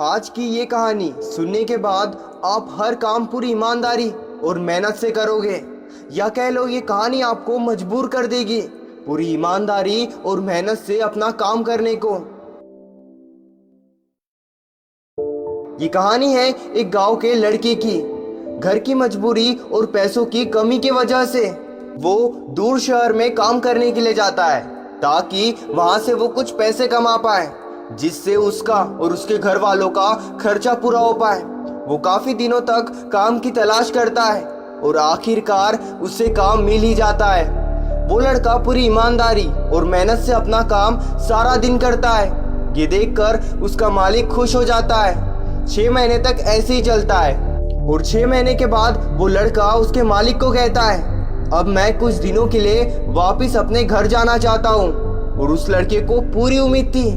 आज की ये कहानी सुनने के बाद आप हर काम पूरी ईमानदारी और मेहनत से करोगे, या कह लो ये कहानी आपको मजबूर कर देगी पूरी ईमानदारी और मेहनत से अपना काम करने को। ये कहानी है एक गांव के लड़के की। घर की मजबूरी और पैसों की कमी की वजह से वो दूर शहर में काम करने के लिए जाता है ताकि वहां से वो कुछ पैसे कमा पाए, जिससे उसका और उसके घर वालों का खर्चा पूरा हो पाए। वो काफी दिनों तक काम की तलाश करता है और आखिरकार उससे काम मिल ही जाता है। वो लड़का पूरी ईमानदारी और मेहनत से अपना काम सारा दिन करता है। ये देखकर उसका मालिक खुश हो जाता है। 6 महीने तक ऐसे ही चलता है और 6 महीने के बाद वो लड़का उसके मालिक को कहता है, अब मैं कुछ दिनों के लिए वापस अपने घर जाना चाहता हूँ। और उस लड़के को पूरी उम्मीद थी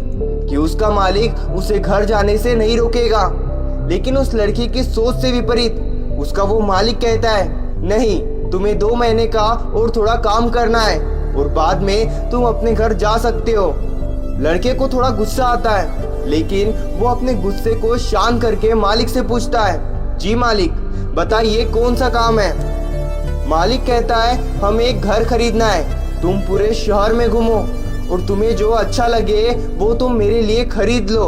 कि उसका मालिक उसे घर जाने से नहीं रोकेगा, लेकिन उस लड़की की सोच से विपरीत उसका वो मालिक कहता है, नहीं, तुम्हें 2 महीने का और थोड़ा काम करना है और बाद में तुम अपने घर जा सकते हो। लड़के को थोड़ा गुस्सा आता है, लेकिन वो अपने गुस्से को शांत करके मालिक से पूछता है, जी मालिक, बताइए कौन सा काम है। मालिक कहता है, हमें एक घर खरीदना है, तुम पूरे शहर में घूमो और तुम्हें जो अच्छा लगे वो तुम मेरे लिए खरीद लो,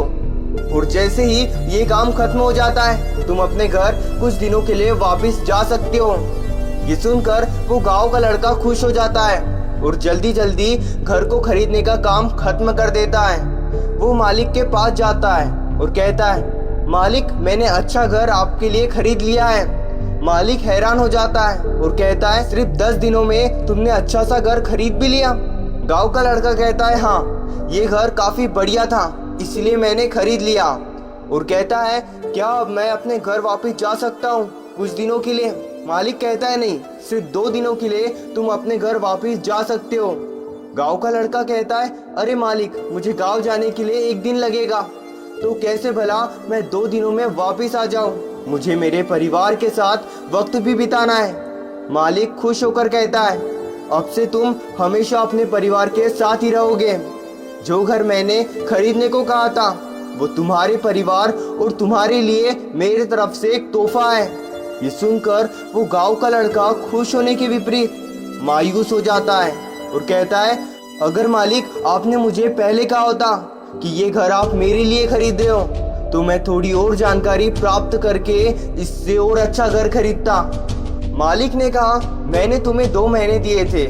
और जैसे ही ये काम खत्म हो जाता है तुम अपने घर कुछ दिनों के लिए वापस जा सकते हो। ये सुनकर वो गांव का लड़का खुश हो जाता है और जल्दी जल्दी घर को खरीदने का काम खत्म कर देता है। वो मालिक के पास जाता है और कहता है, मालिक, मैंने अच्छा घर आपके लिए खरीद लिया है। मालिक हैरान हो जाता है और कहता है, सिर्फ 10 दिनों में तुमने अच्छा सा घर खरीद भी लिया। गांव का लड़का कहता है, हाँ, ये घर काफी बढ़िया था, इसलिए मैंने खरीद लिया। और कहता है, क्या अब मैं अपने घर वापस जा सकता हूँ कुछ दिनों के लिए। मालिक कहता है, नहीं, सिर्फ 2 दिनों के लिए तुम अपने घर वापस जा सकते हो। गांव का लड़का कहता है, अरे मालिक, मुझे गांव जाने के लिए 1 दिन लगेगा, तो कैसे भला मैं 2 दिनों में वापस आ जाऊं। मुझे मेरे परिवार के साथ वक्त भी बिताना है। मालिक खुश होकर कहता है, अब से तुम हमेशा अपने परिवार के साथ ही रहोगे। जो घर मैंने खरीदने को कहा था वो तुम्हारे परिवार और तुम्हारे लिए मेरी तरफ से एक तोहफा है। ये सुनकर वो गांव का लड़का खुश होने के विपरीत मायूस हो जाता है और कहता है, अगर मालिक आपने मुझे पहले कहा होता कि ये घर आप मेरे लिए खरीदे हो तो मैं थोड़ी और जानकारी प्राप्त करके इससे और अच्छा घर खरीदता। मालिक ने कहा, मैंने तुम्हें 2 महीने दिए थे,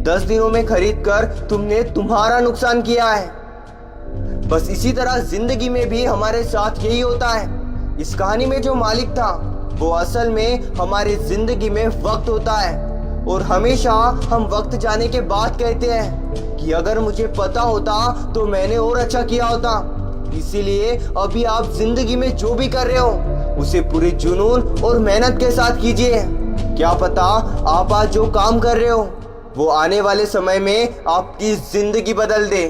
10 दिनों में खरीद कर तुमने तुम्हारा नुकसान किया है। बस इसी तरह जिंदगी में भी हमारे साथ यही होता है। इस कहानी में जो मालिक था वो असल में हमारे जिंदगी में वक्त होता है, और हमेशा हम वक्त जाने के बाद कहते हैं कि अगर मुझे पता होता तो मैंने और अच्छा किया होता। इसीलिए अभी आप जिंदगी में जो भी कर रहे हो उसे पूरे जुनून और मेहनत के साथ कीजिए। क्या पता आप आज जो काम कर रहे हो वो आने वाले समय में आपकी जिंदगी बदल दे।